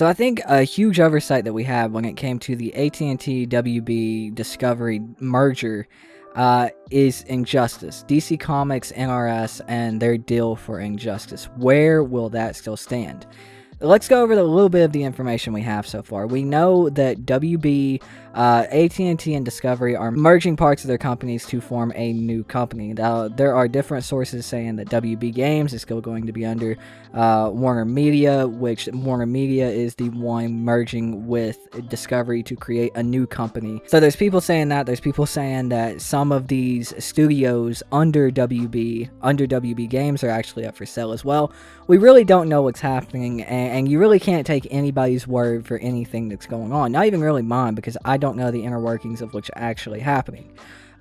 So I think a huge oversight that we had when it came to the AT&T WB Discovery merger is Injustice. DC Comics, NRS, and their deal for Injustice. Where will that still stand? Let's go over a little bit of the information we have so far. We know that WB, AT&T, and Discovery are merging parts of their companies to form a new company. Now, there are different sources saying that WB Games is still going to be under WarnerMedia, which WarnerMedia is the one merging with Discovery to create a new company. So there's people saying that. There's people saying that some of these studios under WB Games are actually up for sale as well. We really don't know what's happening, and you really can't take anybody's word for anything that's going on. Not even really mine, because I don't know the inner workings of what's actually happening.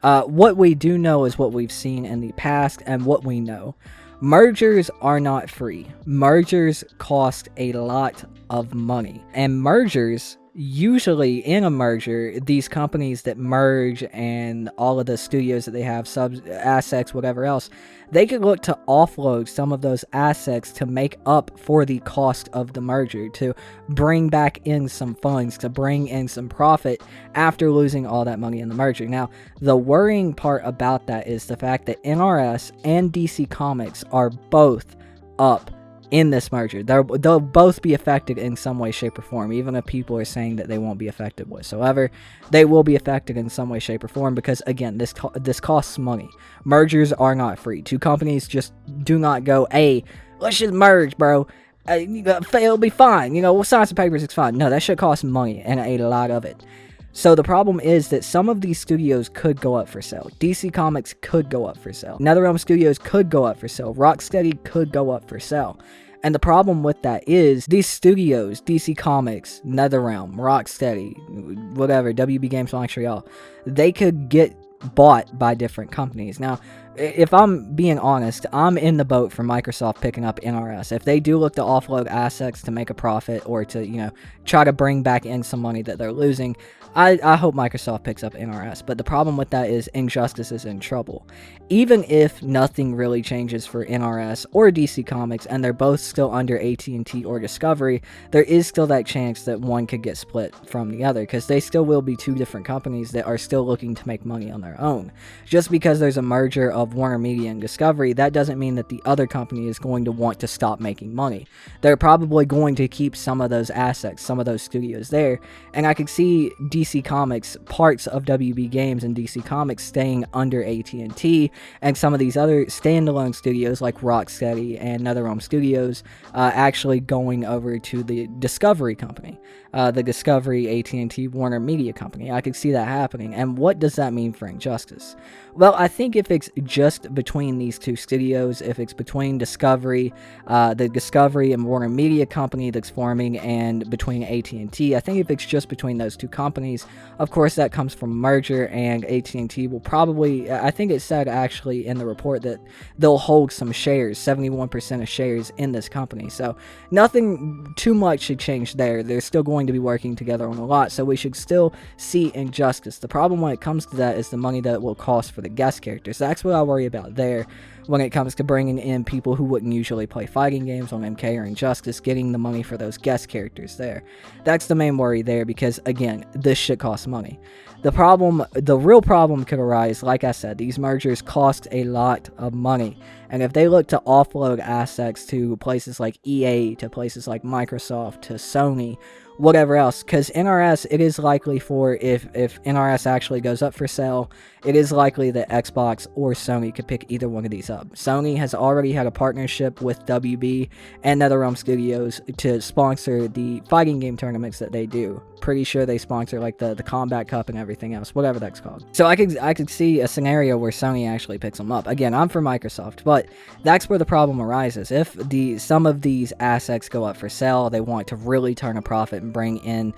What we do know is what we've seen in the past, and what we know. Mergers are not free. Mergers cost a lot of money. And mergers, usually in a merger, these companies that merge and all of the studios that they have, assets, whatever else, they could look to offload some of those assets to make up for the cost of the merger, to bring back in some funds, to bring in some profit after losing all that money in the merger. Now, the worrying part about that is the fact that NRS and DC Comics are both up in this merger. They'll both be affected in some way, shape, or form. Even if people are saying that they won't be affected whatsoever, they will be affected in some way, shape, or form, because again, this costs money. Mergers are not free. Two companies just do not go, hey, let's just merge, bro. It'll be fine. We'll sign some papers, it's fine. No, that shit costs money, and a lot of it. So the problem is that some of these studios could go up for sale. DC Comics could go up for sale. NetherRealm Studios could go up for sale. Rocksteady could go up for sale. And the problem with that is these studios, DC Comics, NetherRealm, Rocksteady, whatever, WB Games Montreal, they could get bought by different companies. Now, if I'm being honest, I'm in the boat for Microsoft picking up NRS. If they do look to offload assets to make a profit, or to, try to bring back in some money that they're losing, I hope Microsoft picks up NRS. But the problem with that is Injustice is in trouble. Even if nothing really changes for NRS or DC Comics, and they're both still under AT&T or Discovery, there is still that chance that one could get split from the other, because they still will be two different companies that are still looking to make money on their own. Just because there's a merger of WarnerMedia and Discovery, that doesn't mean that the other company is going to want to stop making money. They're probably going to keep some of those assets, some of those studios there, and I could see DC Comics, parts of WB Games and DC Comics staying under AT&T, and some of these other standalone studios like Rocksteady and NetherRealm Studios actually going over to the Discovery company, the Discovery AT&T WarnerMedia company. I could see that happening. And what does that mean for Injustice? Well, I think if it's just between these two studios, if it's between Discovery, the Discovery and WarnerMedia company that's forming, and between AT&T, I think if it's just between those two companies, of course that comes from a merger, and AT&T will probably, I think it said actually in the report that they'll hold some shares, 71% of shares in this company. So nothing too much should change there. They're still going to be working together on a lot, so we should still see Injustice. The problem when it comes to that is the money that it will cost for the guest characters. That's what I worry about there when it comes to bringing in people who wouldn't usually play fighting games on MK or Injustice, getting the money for those guest characters there. That's the main worry there, because again, this shit costs money. The real problem could arise, like I said, these mergers cost a lot of money, and if they look to offload assets to places like EA, to places like Microsoft, to Sony, whatever else, because NRS, it is likely for, if NRS actually goes up for sale, it is likely that Xbox or Sony could pick either one of these up. Sony has already had a partnership with WB and NetherRealm Studios to sponsor the fighting game tournaments that they do. Pretty sure they sponsor like the Kombat Cup and everything else, whatever that's called. So I could see a scenario where Sony actually picks them up. Again, I'm for Microsoft, but that's where the problem arises. If some of these assets go up for sale, they want to really turn a profit and bring in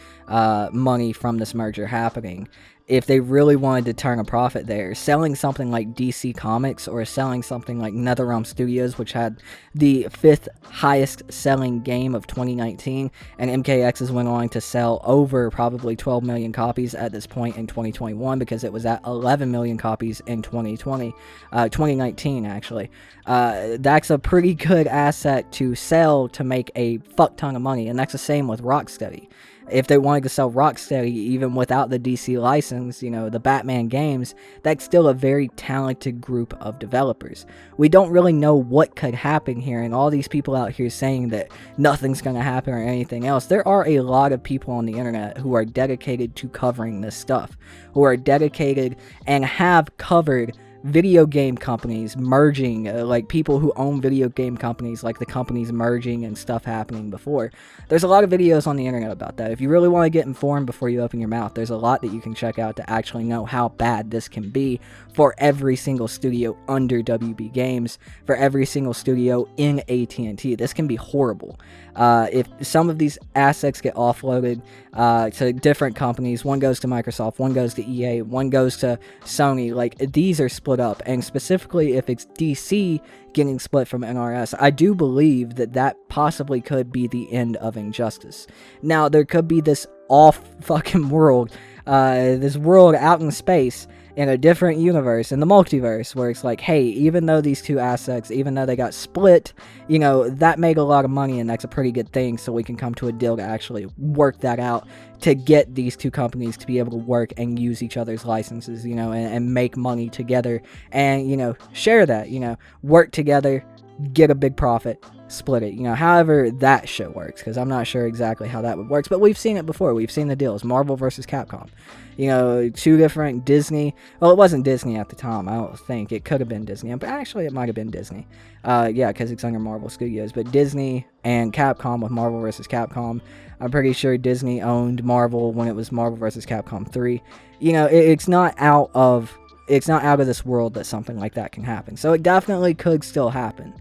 money from this merger happening. if they really wanted to turn a profit there, selling something like DC Comics or selling something like NetherRealm Studios, which had the 5th highest selling game of 2019, and MKX's went on to sell over probably 12 million copies at this point in 2021, because it was at 11 million copies in 2019 actually. That's a pretty good asset to sell to make a fuck ton of money, and that's the same with Rocksteady. If they wanted to sell Rocksteady even without the DC license, you know, the Batman games, that's still a very talented group of developers. We don't really know what could happen here, and all these people out here saying that nothing's going to happen or anything else. There are a lot of people on the internet who are dedicated to covering this stuff, who are dedicated and have covered video game companies merging, like people who own video game companies, like the companies merging and stuff happening before. There's a lot of videos on the internet about that. If you really want to get informed before you open your mouth, there's a lot that you can check out to actually know how bad this can be for every single studio under WB Games, for every single studio in AT&T. This can be horrible. If some of these assets get offloaded to different companies, one goes to Microsoft, one goes to EA, one goes to Sony, like, these are split up. And specifically, if it's DC getting split from NRS, I do believe that that possibly could be the end of Injustice. Now, there could be this off fucking world, this world out in space, in a different universe, in the multiverse, where it's like, hey, even though these two assets, even though they got split, you know, that made a lot of money, and that's a pretty good thing, so we can come to a deal to actually work that out, to get these two companies to be able to work and use each other's licenses, you know, and make money together, and, you know, share that, you know, work together, get a big profit, split it, you know, however that shit works, because I'm not sure exactly how that would work, but we've seen it before. We've seen the deals, Marvel versus Capcom, you know, two different Disney, well, it wasn't Disney at the time, I don't think, it could have been Disney, but actually it might have been Disney, yeah, because it's under Marvel Studios, but Disney and Capcom with Marvel versus Capcom. I'm pretty sure Disney owned Marvel when it was Marvel versus Capcom 3, you know, it's not out of this world that something like that can happen, so it definitely could still happen,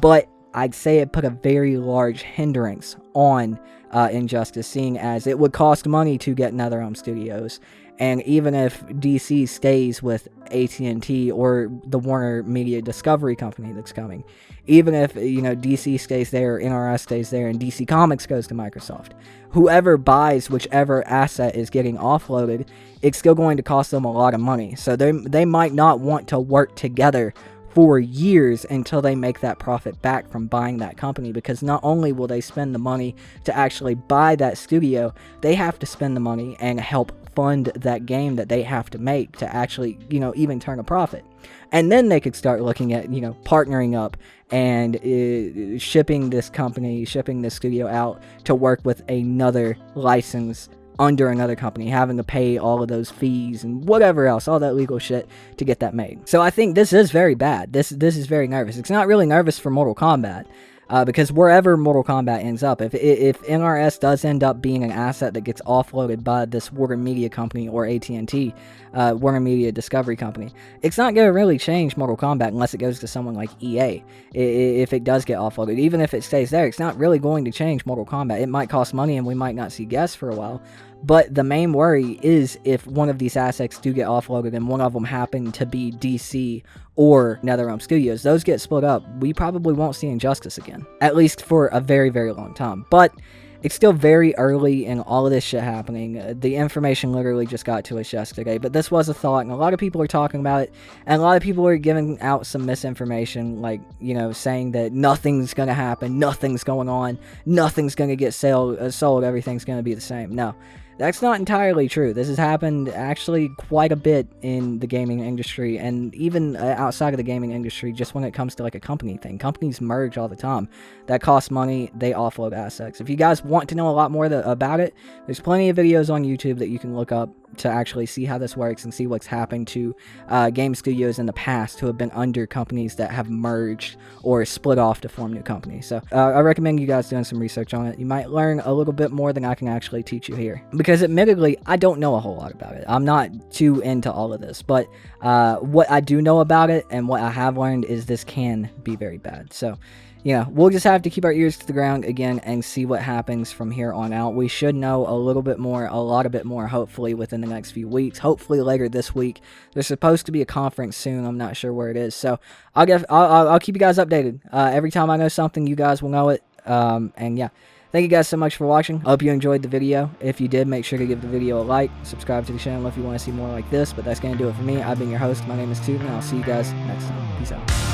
but I'd say it put a very large hindrance on Injustice, seeing as it would cost money to get NetherRealm Studios, and even if DC stays with AT&T or the WarnerMedia Discovery company that's coming, even if, you know, DC stays there, NRS stays there, and DC Comics goes to Microsoft, whoever buys whichever asset is getting offloaded, it's still going to cost them a lot of money, so they might not want to work together for years until they make that profit back from buying that company, because not only will they spend the money to actually buy that studio, they have to spend the money and help fund that game that they have to make to actually, you know, even turn a profit. And then they could start looking at, you know, partnering up and shipping this studio out to work with another license under another company, having to pay all of those fees and whatever else, all that legal shit to get that made. So I think this is very bad. This is very nervous. It's not really nervous for Mortal Kombat, because wherever Mortal Kombat ends up, if NRS does end up being an asset that gets offloaded by this WarnerMedia company or AT&T, WarnerMedia Discovery company, it's not going to really change Mortal Kombat unless it goes to someone like EA. If it does get offloaded, even if it stays there, it's not really going to change Mortal Kombat. It might cost money and we might not see guests for a while, but the main worry is if one of these assets do get offloaded and one of them happen to be DC or NetherRealm Studios, those get split up, we probably won't see Injustice again, at least for a very, very long time. But it's still very early in all of this shit happening. The information literally just got to us yesterday, but this was a thought, and a lot of people are talking about it, and a lot of people are giving out some misinformation, like, you know, saying that nothing's gonna happen, nothing's going on, nothing's gonna get sold, everything's gonna be the same. No. That's not entirely true. This has happened actually quite a bit in the gaming industry, and even outside of the gaming industry, just when it comes to like a company thing. Companies merge all the time. That costs money, they offload assets. If you guys want to know a lot more about it, there's plenty of videos on YouTube that you can look up to actually see how this works and see what's happened to game studios in the past who have been under companies that have merged or split off to form new companies. So I recommend you guys doing some research on it. You might learn a little bit more than I can actually teach you here, because admittedly I don't know a whole lot about it. I'm not too into all of this, but what I do know about it and what I have learned is this can be very bad. So we'll just have to keep our ears to the ground again and see what happens from here on out. We should know a lot a bit more, hopefully within the next few weeks. Hopefully later this week. There's supposed to be a conference soon. I'm not sure where it is, so I'll keep you guys updated. Every time I know something, you guys will know it. And yeah, thank you guys so much for watching. I hope you enjoyed the video. If you did, make sure to give the video a like, subscribe to the channel if you want to see more like this. But that's gonna do it for me. I've been your host. My name is Tootin, and I'll see you guys next time. Peace out.